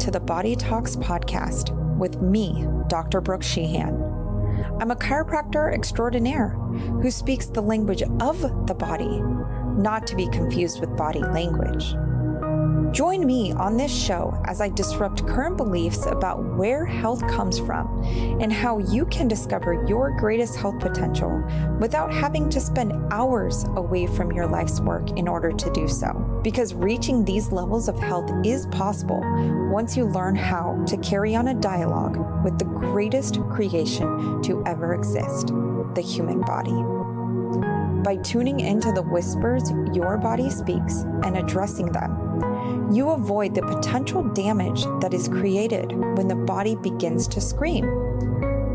to the Body Talks podcast with me, Dr. Brook Sheehan. I'm a chiropractor extraordinaire who speaks the language of the body, not to be confused with body language. Join me on this show as I disrupt current beliefs about where health comes from and how you can discover your greatest health potential without having to spend hours away from your life's work in order to do so. Because reaching these levels of health is possible once you learn how to carry on a dialogue with the greatest creation to ever exist, the human body. By tuning into the whispers your body speaks and addressing them, you avoid the potential damage that is created when the body begins to scream,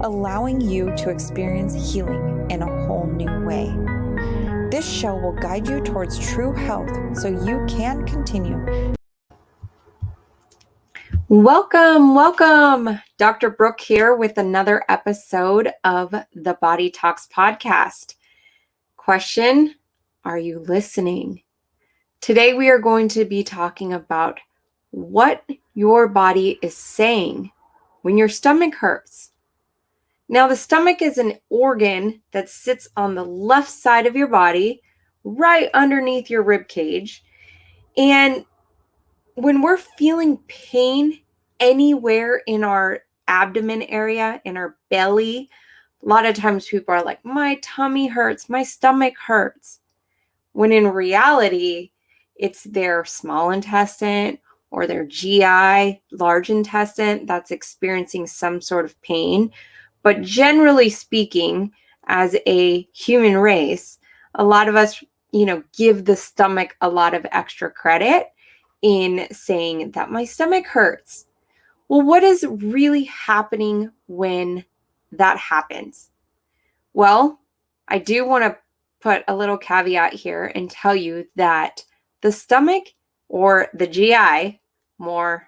allowing you to experience healing in a whole new way. This show will guide you towards true health so you can continue. Welcome. Dr. Brook here with another episode of the Body Talks podcast. Question, are you listening? Today we are going to be talking about what your body is saying when your stomach hurts. Now, the stomach is an organ that sits on the left side of your body, right underneath your rib cage. And when we're feeling pain anywhere in our abdomen area, in our belly, a lot of times people are like, my tummy hurts, my stomach hurts. When in reality, it's their small intestine or their GI, large intestine, that's experiencing some sort of pain. But generally speaking, as a human race, a lot of us, give the stomach a lot of extra credit in saying that my stomach hurts. Well, what is really happening when that happens? Well, I do want to put a little caveat here and tell you that the stomach, or the GI, more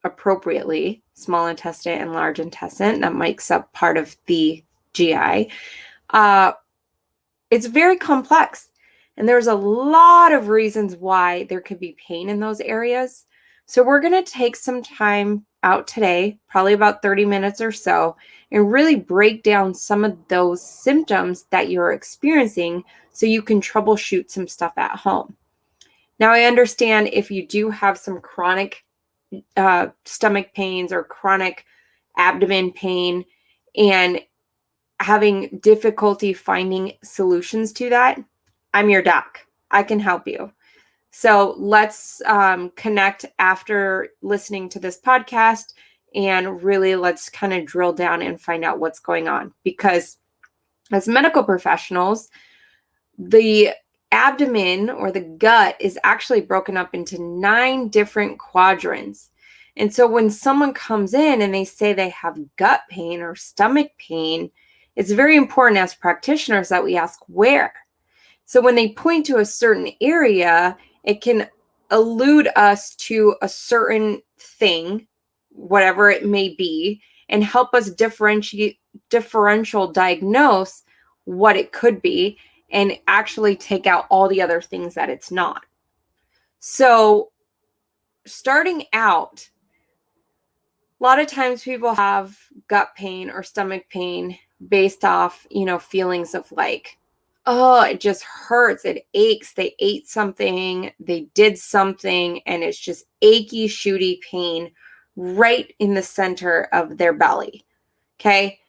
appropriately, small intestine and large intestine, that makes up part of the GI, it's very complex. And there's a lot of reasons why there could be pain in those areas. So we're going to take some time out today, probably about 30 minutes or so, and really break down some of those symptoms that you're experiencing so you can troubleshoot some stuff at home. Now, I understand if you do have some chronic stomach pains or chronic abdomen pain and having difficulty finding solutions to that, I'm your doc. I can help you. So let's connect after listening to this podcast and really let's kind of drill down and find out what's going on. Because as medical professionals, the abdomen or the gut is actually broken up into 9 different quadrants. And so when someone comes in and they say they have gut pain or stomach pain, it's very important as practitioners that we ask where. So when they point to a certain area, it can allude us to a certain thing, whatever it may be, and help us differential diagnose what it could be and actually take out all the other things that it's not. So starting out, a lot of times people have gut pain or stomach pain based off, feelings of like, oh, it just hurts, it aches, they ate something, they did something, and it's just achy, shooty pain right in the center of their belly. Okay.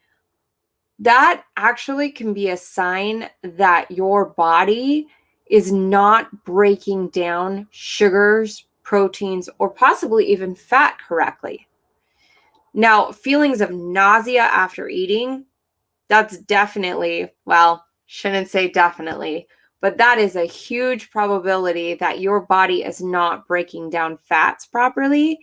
That actually can be a sign that your body is not breaking down sugars, proteins, or possibly even fat correctly. Now, feelings of nausea after eating, that's definitely, shouldn't say definitely, but that is a huge probability that your body is not breaking down fats properly.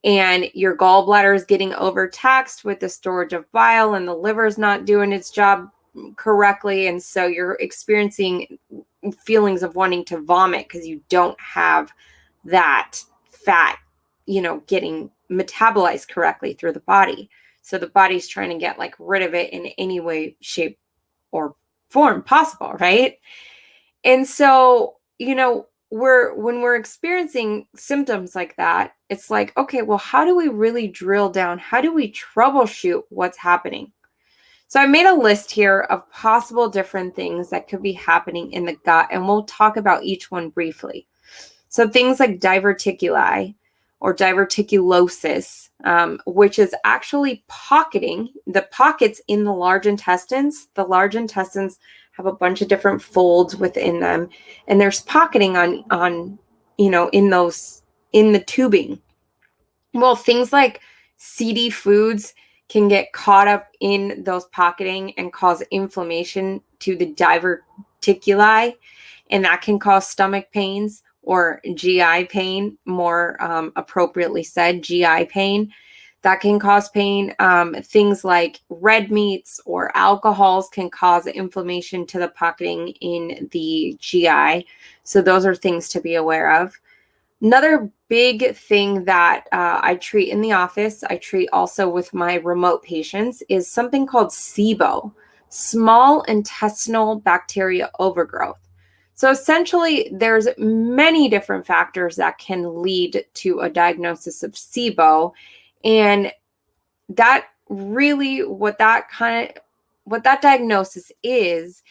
And your gallbladder is getting overtaxed with the storage of bile and the liver is not doing its job correctly. And so you're experiencing feelings of wanting to vomit because you don't have that fat, getting metabolized correctly through the body. So the body's trying to get rid of it in any way, shape, or form possible, right? And so, when we're experiencing symptoms like that, it's like, okay, well, how do we really drill down? How do we troubleshoot what's happening? So I made a list here of possible different things that could be happening in the gut, and we'll talk about each one briefly. So things like diverticuli or diverticulosis, which is actually pocketing, the pockets in the large intestines. The large intestines have a bunch of different folds within them, and there's pocketing on in the tubing. Well, things like seedy foods can get caught up in those pocketing and cause inflammation to the diverticuli, and that can cause stomach pains or GI pain, more appropriately said, GI pain. That can cause pain. Things like red meats or alcohols can cause inflammation to the pocketing in the GI. So those are things to be aware of. Another big thing that I treat in the office, I treat also with my remote patients, is something called SIBO, small intestinal bacteria overgrowth. So essentially, there's many different factors that can lead to a diagnosis of SIBO, and that really what that diagnosis is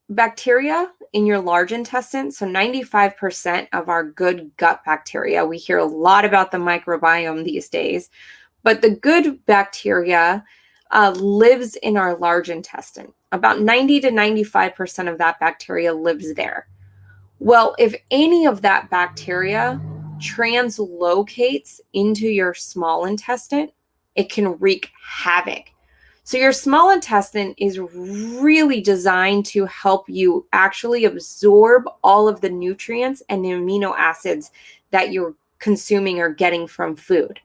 bacteria in your large intestine. So 95% of our good gut bacteria, we hear a lot about the microbiome these days, but the good bacteria lives in our large intestine. About 90 to 95% of that bacteria lives there. Well, if any of that bacteria translocates into your small intestine, it can wreak havoc. So your small intestine is really designed to help you actually absorb all of the nutrients and the amino acids that you're consuming or getting from food.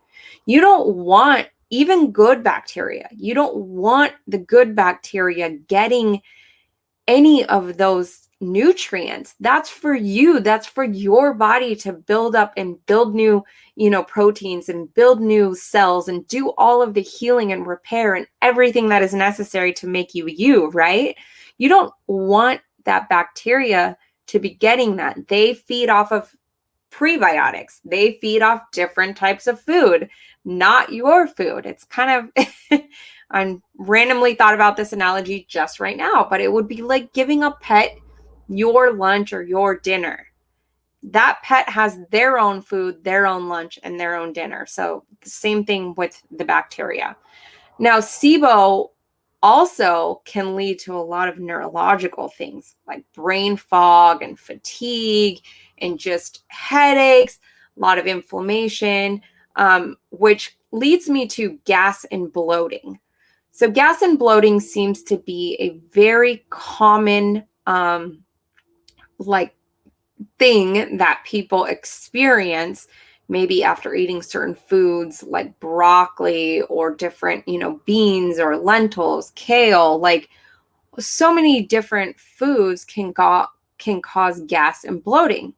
You don't want even good bacteria. You don't want the good bacteria getting any of those nutrients. That's for you. That's for your body to build up and build new, proteins and build new cells and do all of the healing and repair and everything that is necessary to make you, right? You don't want that bacteria to be getting that. They feed off of prebiotics. They feed off different types of food, not your food. It's kind of I randomly thought about this analogy just right now, but it would be like giving a pet your lunch or your dinner. That pet has their own food, their own lunch, and their own dinner. So the same thing with the bacteria. Now, SIBO also can lead to a lot of neurological things like brain fog and fatigue and just headaches, a lot of inflammation, which leads me to gas and bloating. So gas and bloating seems to be a very common thing that people experience maybe after eating certain foods like broccoli or different, beans or lentils, kale, like so many different foods can cause gas and bloating.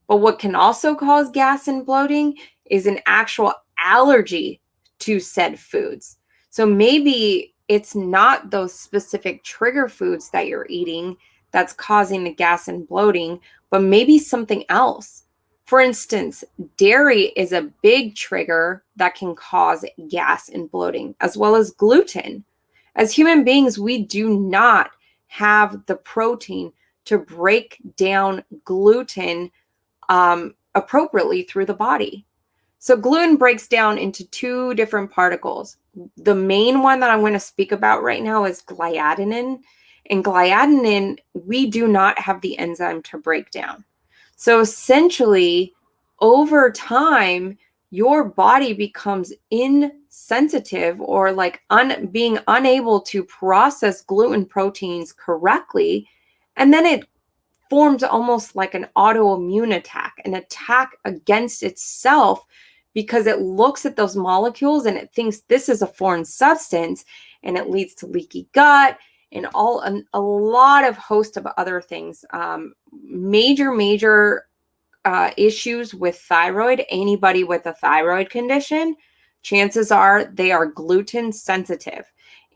But what can also cause gas and bloating is an actual allergy to said foods. So maybe it's not those specific trigger foods that you're eating that's causing the gas and bloating, but maybe something else. For instance, dairy is a big trigger that can cause gas and bloating, as well as gluten. As human beings, we do not have the protein to break down gluten appropriately through the body. So gluten breaks down into two different particles. The main one that I'm going to speak about right now is gliadinin. And gliadinin, we do not have the enzyme to break down. So essentially, over time, your body becomes insensitive or like being unable to process gluten proteins correctly. And then it forms almost like an autoimmune attack, an attack against itself, because it looks at those molecules and it thinks this is a foreign substance, and it leads to leaky gut and a lot of host of other things. Major issues with thyroid. Anybody with a thyroid condition, chances are they are gluten sensitive,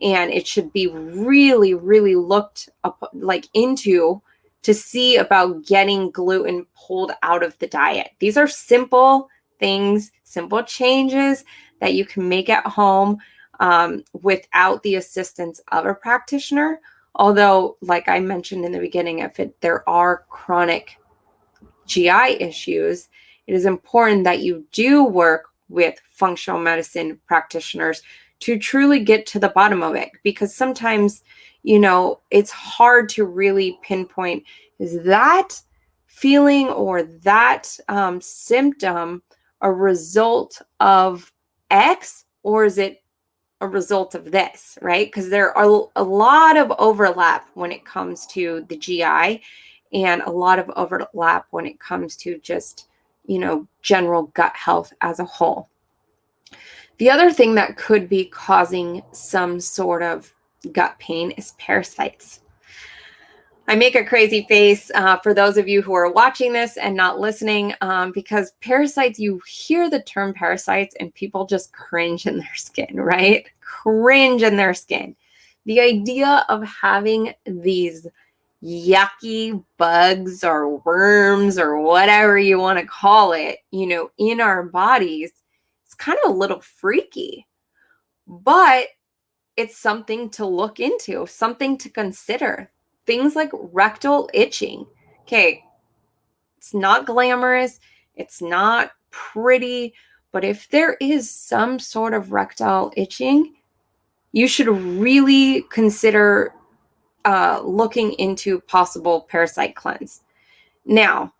and it should be really, really looked up, into to see about getting gluten pulled out of the diet. These are simple things, simple changes that you can make at home without the assistance of a practitioner. Although, like I mentioned in the beginning, if there are chronic GI issues, it is important that you do work with functional medicine practitioners to truly get to the bottom of it, because sometimes, it's hard to really pinpoint, is that feeling or that symptom a result of X, or is it a result of this, right? Because there are a lot of overlap when it comes to the GI, and a lot of overlap when it comes to just, general gut health as a whole. The other thing that could be causing some sort of gut pain is parasites. I make a crazy face for those of you who are watching this and not listening, because parasites, you hear the term parasites and people just cringe in their skin, right? Cringe in their skin. The idea of having these yucky bugs or worms or whatever you want to call it, in our bodies, it's kind of a little freaky, but it's something to look into, something to consider. Things like rectal itching. Okay, it's not glamorous, it's not pretty, but if there is some sort of rectal itching, you should really consider looking into possible parasite cleanse. Now,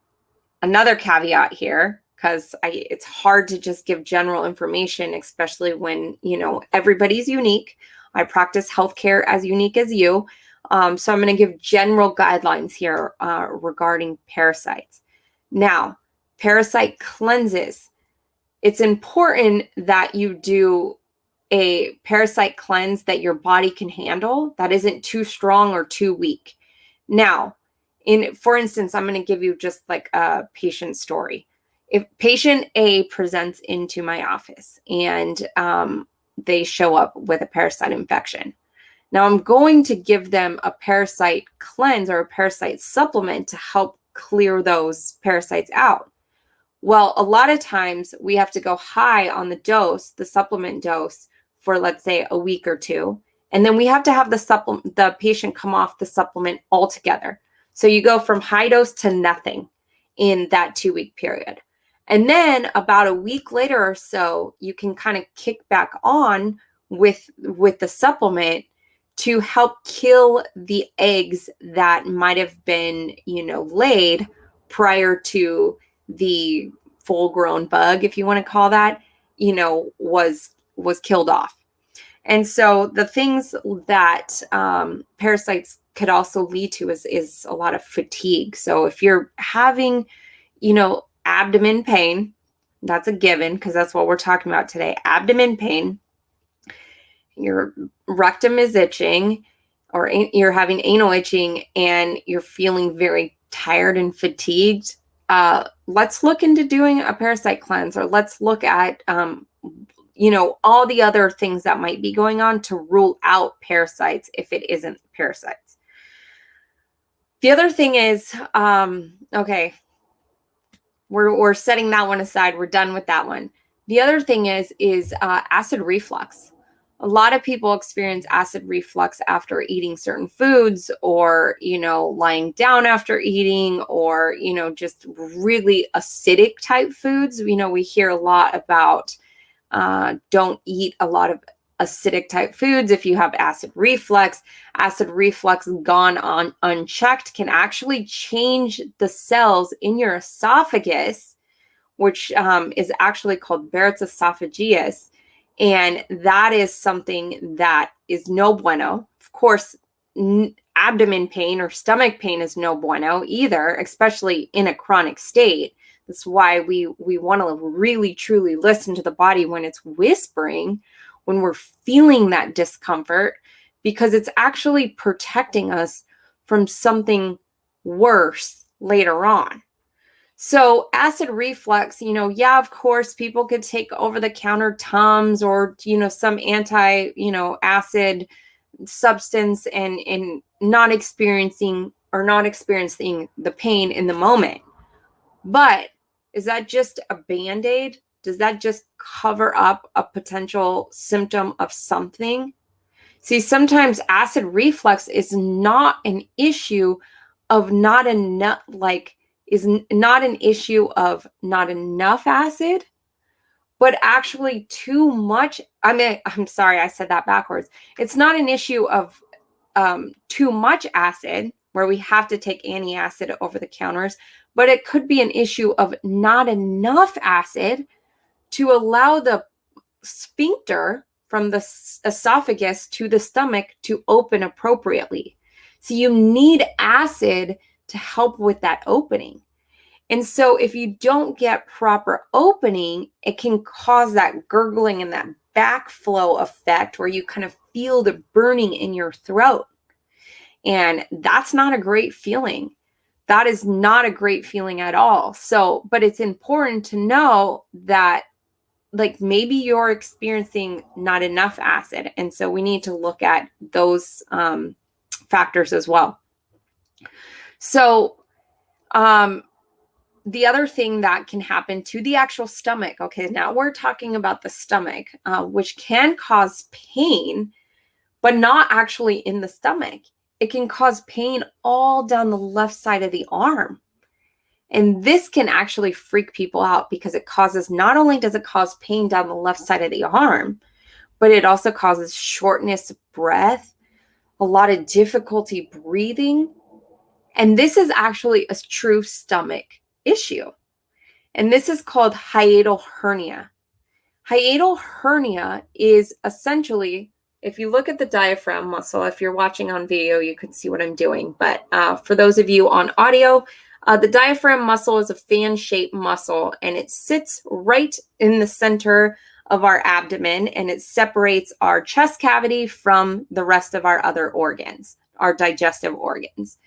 another caveat here, because it's hard to just give general information, especially when, everybody's unique. I practice healthcare as unique as you. So I'm going to give general guidelines here regarding parasites. Now, parasite cleanses. It's important that you do a parasite cleanse that your body can handle, that isn't too strong or too weak. Now, for instance, I'm going to give you just like a patient story. If patient A presents into my office and they show up with a parasite infection, now I'm going to give them a parasite cleanse or a parasite supplement to help clear those parasites out. Well, a lot of times we have to go high on the dose, the supplement dose, for let's say a week or two, and then we have to have the patient come off the supplement altogether. So you go from high dose to nothing in that 2-week period. And then about a week later or so, you can kind of kick back on with the supplement to help kill the eggs that might have been, laid prior to the full-grown bug, if you want to call that, was killed off. And so the things that parasites could also lead to is a lot of fatigue. So if you're having, abdomen pain, that's a given, because that's what we're talking about today. Abdomen pain, your rectum is itching, or you're having anal itching, and you're feeling very tired and fatigued, let's look into doing a parasite cleanse, or let's look at, all the other things that might be going on to rule out parasites if it isn't parasites. The other thing is, okay, we're setting that one aside. We're done with that one. The other thing is acid reflux. A lot of people experience acid reflux after eating certain foods, or, lying down after eating, or, just really acidic type foods. We hear a lot about don't eat a lot of acidic type foods if you have acid reflux. Acid reflux gone on unchecked can actually change the cells in your esophagus, which is actually called Barrett's esophagus. And that is something that is no bueno. Of course, abdomen pain or stomach pain is no bueno either, especially in a chronic state. That's why we want to really, truly listen to the body when it's whispering, when we're feeling that discomfort, because it's actually protecting us from something worse later on. So acid reflux, of course, people could take over-the-counter Tums or, some anti, acid substance and not experiencing are not experiencing the pain in the moment. But is that just a Band-Aid? Does that just cover up a potential symptom of something? See, sometimes acid reflux is not an issue of not enough, not an issue of not enough acid, but actually too much. I'm sorry, I said that backwards. It's not an issue of too much acid, where we have to take antacid over the counters, but it could be an issue of not enough acid to allow the sphincter from the esophagus to the stomach to open appropriately. So you need acid to help with that opening. And so if you don't get proper opening, it can cause that gurgling and that backflow effect where you kind of feel the burning in your throat. And that's not a great feeling. That is not a great feeling at all. So, but it's important to know that like maybe you're experiencing not enough acid. And so we need to look at those factors as well. So the other thing that can happen to the actual stomach, okay, now we're talking about the stomach, which can cause pain, but not actually in the stomach. It can cause pain all down the left side of the arm. And this can actually freak people out because it causes, not only does it cause pain down the left side of the arm, but it also causes shortness of breath, a lot of difficulty breathing. And this is actually a true stomach issue. And this is called hiatal hernia. Hiatal hernia is essentially, if you look at the diaphragm muscle, if you're watching on video, you can see what I'm doing. But for those of you on audio, the diaphragm muscle is a fan-shaped muscle, and it sits right in the center of our abdomen, and it separates our chest cavity from the rest of our other organs, our digestive organs.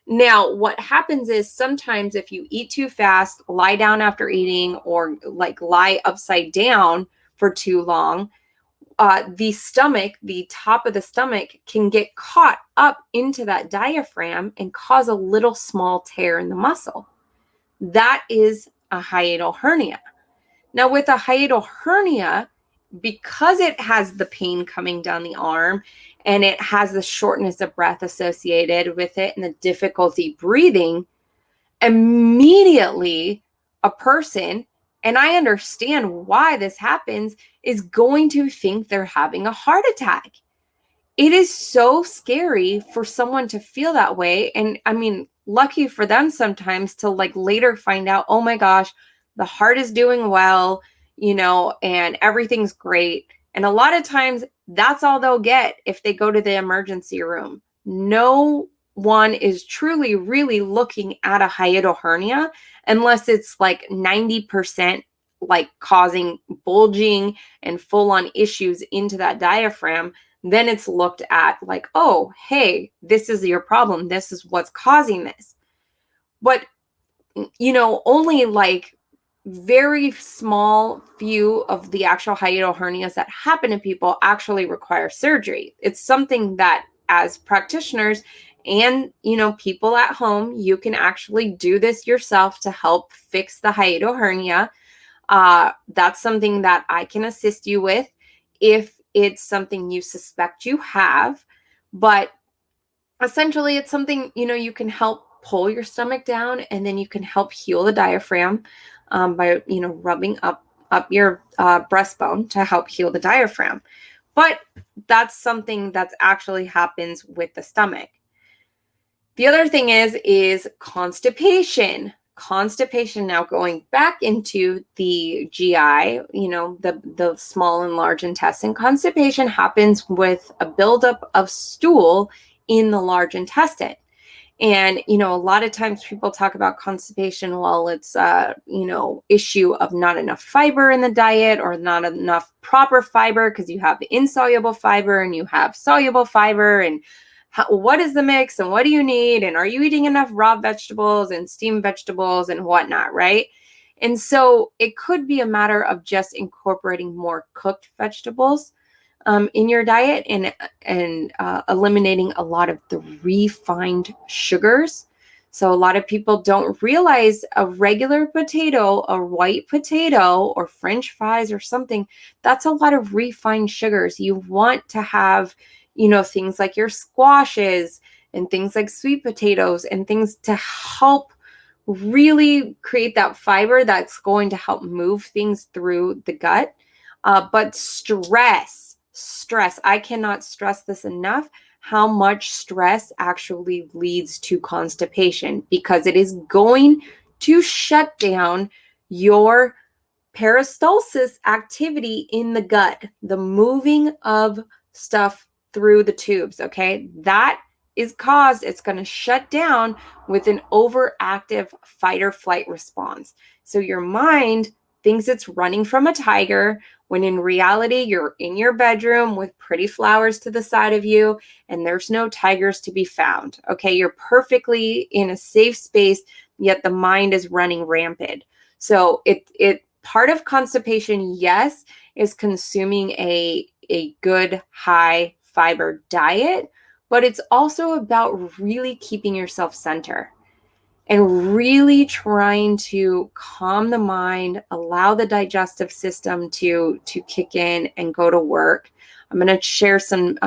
Now, what happens is sometimes if you eat too fast, lie down after eating, or like lie upside down for too long, the stomach, the top of the stomach can get caught up into that diaphragm and cause a little small tear in the muscle. That is a hiatal hernia. Now, with a hiatal hernia, because it has the pain coming down the arm and it has the shortness of breath associated with it and the difficulty breathing, immediately a person, and I understand why this happens, is going to think they're having a heart attack. It is so scary for someone to feel that way. And I mean, lucky for them sometimes to like later find out, oh my gosh, the heart is doing well, you know, and everything's great. And a lot of times that's all they'll get if they go to the emergency room. No one is truly really looking at a hiatal hernia unless it's like 90% like causing bulging and full-on issues into that diaphragm. Then it's looked at like, oh, hey, this is your problem. This is what's causing this. But, you know, only like very small few of the actual hiatal hernias that happen to people actually require surgery. It's something that as practitioners and, you know, people at home, you can actually do this yourself to help fix the hiatal hernia. That's something that I can assist you with if it's something you suspect you have. But essentially, it's something, you know, you can help pull your stomach down, and then you can help heal the diaphragm by, you know, rubbing up your breastbone to help heal the diaphragm. But that's something that actually happens with the stomach. The other thing is constipation. Constipation, now going back into the GI, you know, the small and large intestine, constipation happens with a buildup of stool in the large intestine. And, you know, a lot of times people talk about constipation, well, it's you know, issue of not enough fiber in the diet or not enough proper fiber, because you have insoluble fiber and you have soluble fiber, and what is the mix and what do you need? And are you eating enough raw vegetables and steamed vegetables and whatnot, right? And so it could be a matter of just incorporating more cooked vegetables. in your diet, and eliminating a lot of the refined sugars. So a lot of people don't realize a regular potato, a white potato, or French fries or something, that's a lot of refined sugars. You want to have, things like your squashes and things like sweet potatoes and things to help really create that fiber that's going to help move things through the gut. But stress, I cannot stress this enough, how much stress actually leads to constipation, because it is going to shut down your peristalsis activity in the gut, the moving of stuff through the tubes. Okay, that is caused, it's going to shut down with an overactive fight or flight response. So your mind thinks it's running from a tiger, when in reality you're in your bedroom with pretty flowers to the side of you and there's no tigers to be found. Okay, you're perfectly in a safe space, yet the mind is running rampant. So it part of constipation, yes, is consuming a good high fiber diet, but it's also about really keeping yourself centered and really trying to calm the mind, allow the digestive system to kick in and go to work. I'm going to share some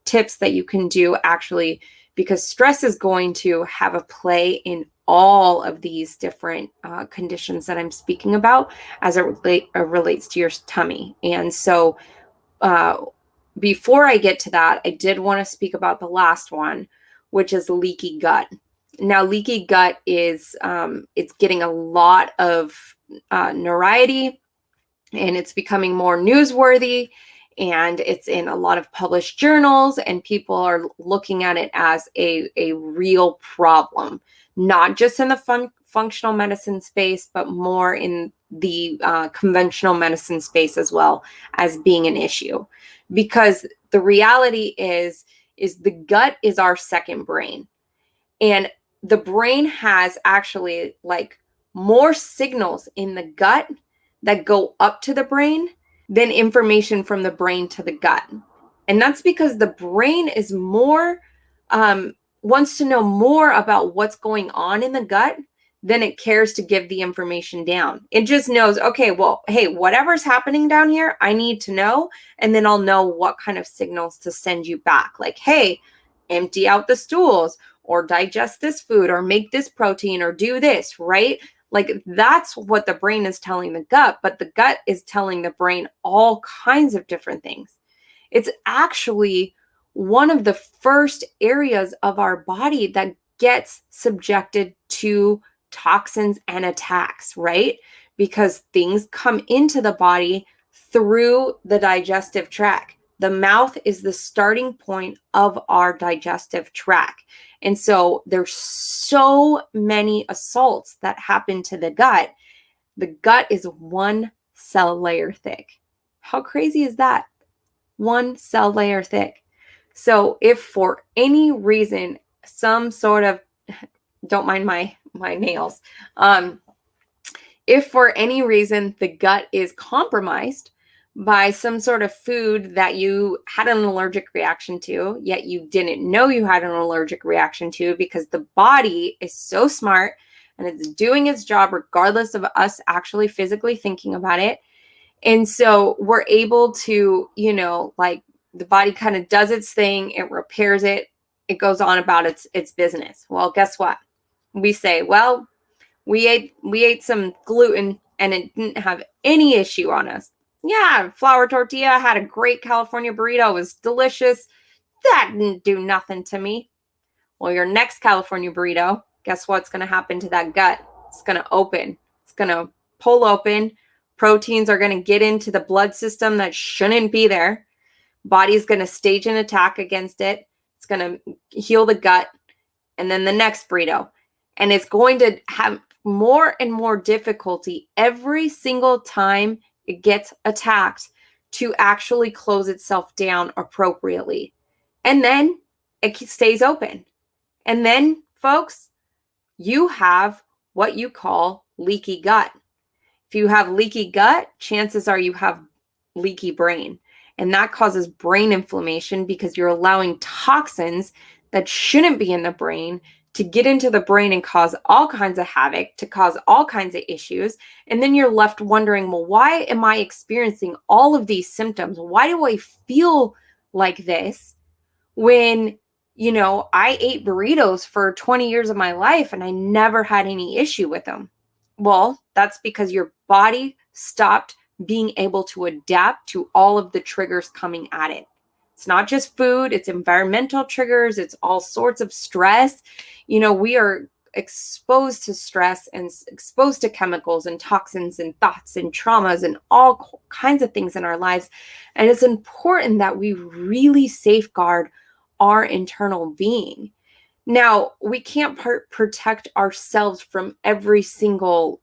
tips that you can do, actually, because stress is going to have a play in all of these different conditions that I'm speaking about as it relates to your tummy. And so before I get to that, I did want to speak about the last one, which is leaky gut. Now, leaky gut is it's getting a lot of notoriety, and it's becoming more newsworthy, and it's in a lot of published journals, and people are looking at it as a real problem, not just in the functional medicine space, but more in the conventional medicine space as well, as being an issue. Because the reality is the gut is our second brain. And the brain has actually like more signals in the gut that go up to the brain than information from the brain to the gut. And that's because the brain is more, wants to know more about what's going on in the gut than it cares to give the information down. It just knows, okay, well, hey, whatever's happening down here, I need to know. And then I'll know what kind of signals to send you back. Like, hey, empty out the stools, or digest this food, or make this protein, or do this, right? Like, that's what the brain is telling the gut, but the gut is telling the brain all kinds of different things. It's actually one of the first areas of our body that gets subjected to toxins and attacks, right? Because things come into the body through the digestive tract. The mouth is the starting point of our digestive tract. And so there's so many assaults that happen to the gut. The gut is one cell layer thick. How crazy is that? One cell layer thick. So if for any reason, some sort of, don't mind my nails, if for any reason the gut is compromised by some sort of food that you had an allergic reaction to, yet you didn't know you had an allergic reaction to, because the body is so smart and it's doing its job regardless of us actually physically thinking about it. And so we're able to, like, the body kind of does its thing, it repairs it, it goes on about its business. Well, guess what? We say, well, we ate some gluten and it didn't have any issue on us. Yeah, flour tortilla, had a great California burrito, it was delicious. That didn't do nothing to me. Well, your next California burrito, guess what's going to happen to that gut? It's going to open. It's going to pull open. Proteins are going to get into the blood system that shouldn't be there. Body's going to stage an attack against it. It's going to heal the gut. And then the next burrito. And it's going to have more and more difficulty every single time it gets attacked to actually close itself down appropriately. And then it stays open. And then, folks, you have what you call leaky gut. If you have leaky gut, chances are you have leaky brain. And that causes brain inflammation because you're allowing toxins that shouldn't be in the brain to get into the brain and cause all kinds of havoc, to cause all kinds of issues. And then you're left wondering, well, why am I experiencing all of these symptoms? Why do I feel like this when, I ate burritos for 20 years of my life and I never had any issue with them? Well, that's because your body stopped being able to adapt to all of the triggers coming at it. It's not just food, it's environmental triggers, it's all sorts of stress. We are exposed to stress and exposed to chemicals and toxins and thoughts and traumas and all kinds of things in our lives. And it's important that we really safeguard our internal being. Now, we can't protect ourselves from every single,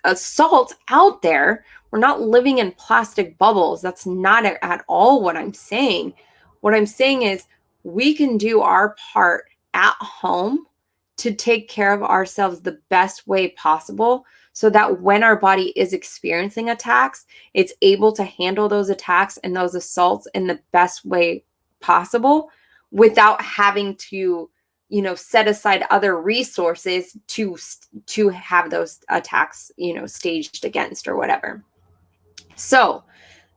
assault out there. We're not living in plastic bubbles. That's not at all what I'm saying. What I'm saying is we can do our part at home to take care of ourselves the best way possible so that when our body is experiencing attacks, it's able to handle those attacks and those assaults in the best way possible without having to set aside other resources to have those attacks staged against or whatever. So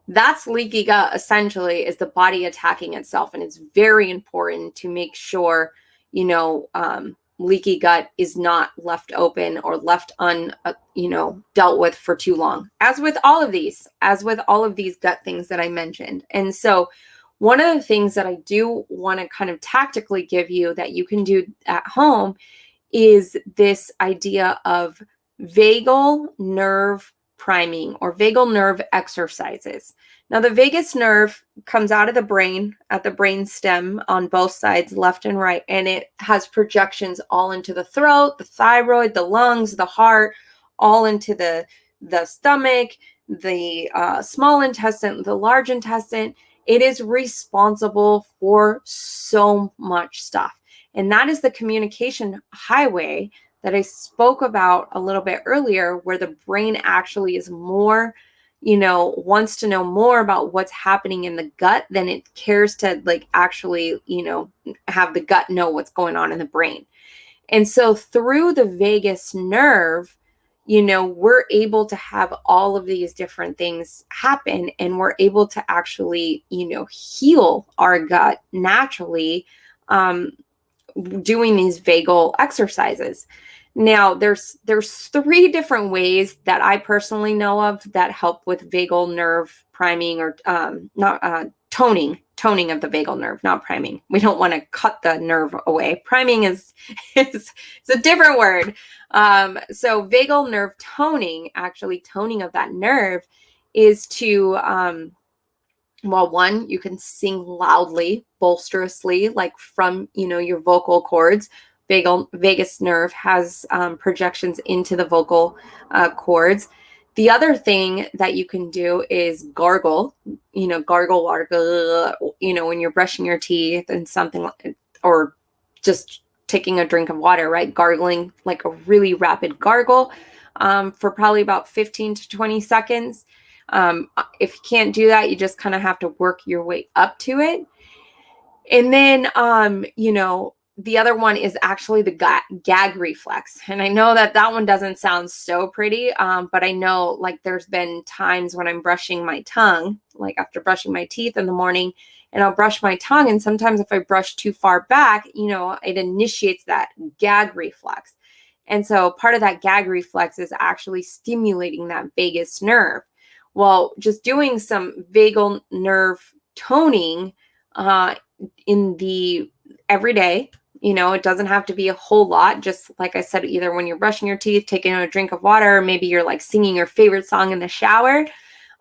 that's leaky gut essentially, is the body attacking itself. And it's very important to make sure leaky gut is not left open or left dealt with for too long, as with all of these gut things that I mentioned. And so one of the things that I do want to kind of tactically give you that you can do at home is this idea of vagal nerve priming or vagal nerve exercises. Now, the vagus nerve comes out of the brain at the brain stem on both sides, left and right, and it has projections all into the throat, the thyroid, the lungs, the heart, all into the stomach, the small intestine, the large intestine. It is responsible for so much stuff. And that is the communication highway that I spoke about a little bit earlier, where the brain actually is more, wants to know more about what's happening in the gut than it cares to actually, have the gut know what's going on in the brain. And so through the vagus nerve, we're able to have all of these different things happen, and we're able to actually, heal our gut naturally, doing these vagal exercises. Now, there's 3 different ways that I personally know of that help with vagal nerve priming or toning of the vagal nerve, not priming. We don't want to cut the nerve away. Priming is a different word. So vagal nerve toning, actually toning of that nerve, is to one, you can sing loudly, boisterously, like from your vocal cords. Vagus nerve has projections into the vocal cords. The other thing that you can do is gargle, gargle water, when you're brushing your teeth and something, or just taking a drink of water, right? Gargling, like a really rapid gargle for probably about 15 to 20 seconds. If you can't do that, you just kind of have to work your way up to it. And then, the other one is actually the gag reflex. And I know that one doesn't sound so pretty, but I know there's been times when I'm brushing my tongue, like after brushing my teeth in the morning, and I'll brush my tongue. And sometimes if I brush too far back, it initiates that gag reflex. And so part of that gag reflex is actually stimulating that vagus nerve. Well, just doing some vagal nerve toning in the everyday, it doesn't have to be a whole lot. Just like I said, either when you're brushing your teeth, taking a drink of water, or maybe you're singing your favorite song in the shower,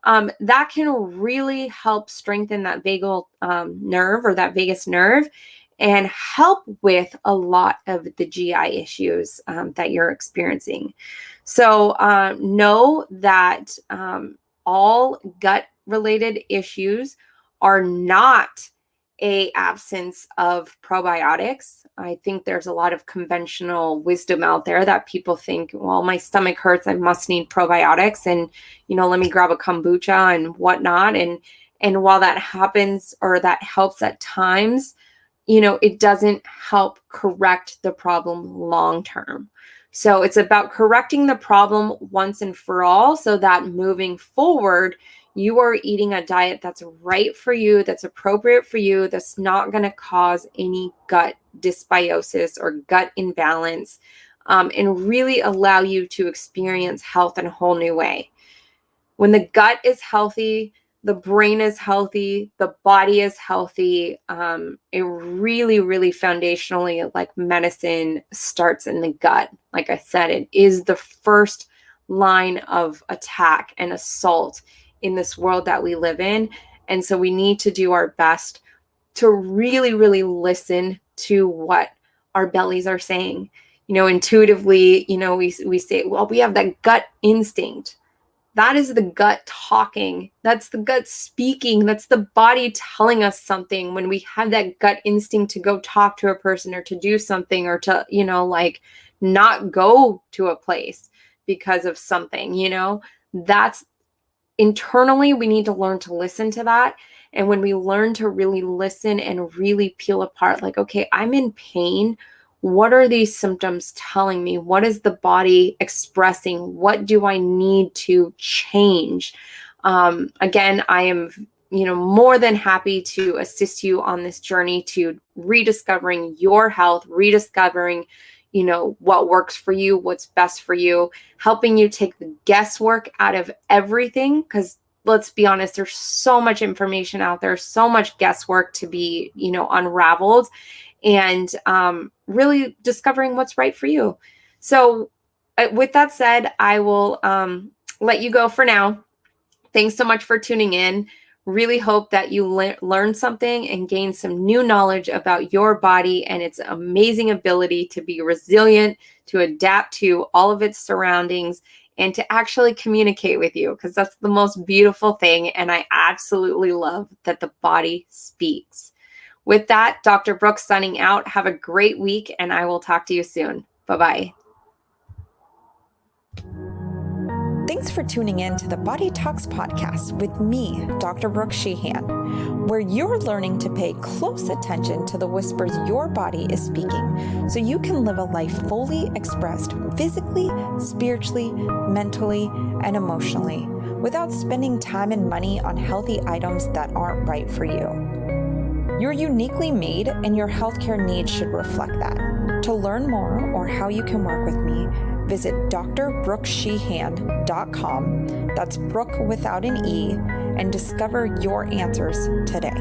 that can really help strengthen that vagal nerve or that vagus nerve and help with a lot of the GI issues that you're experiencing. So know that all gut related issues are not a absence of probiotics. I think there's a lot of conventional wisdom out there that people think, well, my stomach hurts, I must need probiotics, and let me grab a kombucha and whatnot. And while that happens, or that helps at times, it doesn't help correct the problem long term. So it's about correcting the problem once and for all, so that moving forward, you are eating a diet that's right for you, that's appropriate for you, that's not going to cause any gut dysbiosis or gut imbalance, and really allow you to experience health in a whole new way. When the gut is healthy, the brain is healthy, the body is healthy. It really, really foundationally, like medicine starts in the gut. Like I said, it is the first line of attack and assault in this world that we live in. And so we need to do our best to really, really listen to what our bellies are saying. Intuitively, we say, well, we have that gut instinct. That is the gut talking. That's the gut speaking. That's the body telling us something when we have that gut instinct to go talk to a person or to do something, or to, not go to a place because of something, that's internally, we need to learn to listen to that. And when we learn to really listen and really peel apart, like, okay, I'm in pain. What are these symptoms telling me? What is the body expressing? What do I need to change? Again, I am, more than happy to assist you on this journey to rediscovering your health, rediscovering, what works for you, what's best for you, helping you take the guesswork out of everything. Because let's be honest, there's so much information out there, so much guesswork to be, unraveled, and really discovering what's right for you. So with that said, I will let you go for now. Thanks so much for tuning in. Really hope that you learn something and gain some new knowledge about your body and its amazing ability to be resilient, to adapt to all of its surroundings, and to actually communicate with you, because that's the most beautiful thing. And I absolutely love that the body speaks. With that, Dr. Brooks signing out. Have a great week, and I will talk to you soon. Bye-bye. Thanks for tuning in to the Body Talks podcast with me, Dr. Brook Sheehan, where you're learning to pay close attention to the whispers your body is speaking, so you can live a life fully expressed physically, spiritually, mentally, and emotionally, without spending time and money on healthy items that aren't right for you. You're uniquely made, and your healthcare needs should reflect that. To learn more or how you can work with me, visit drbrooksheehan.com, that's Brook without an E, and discover your answers today.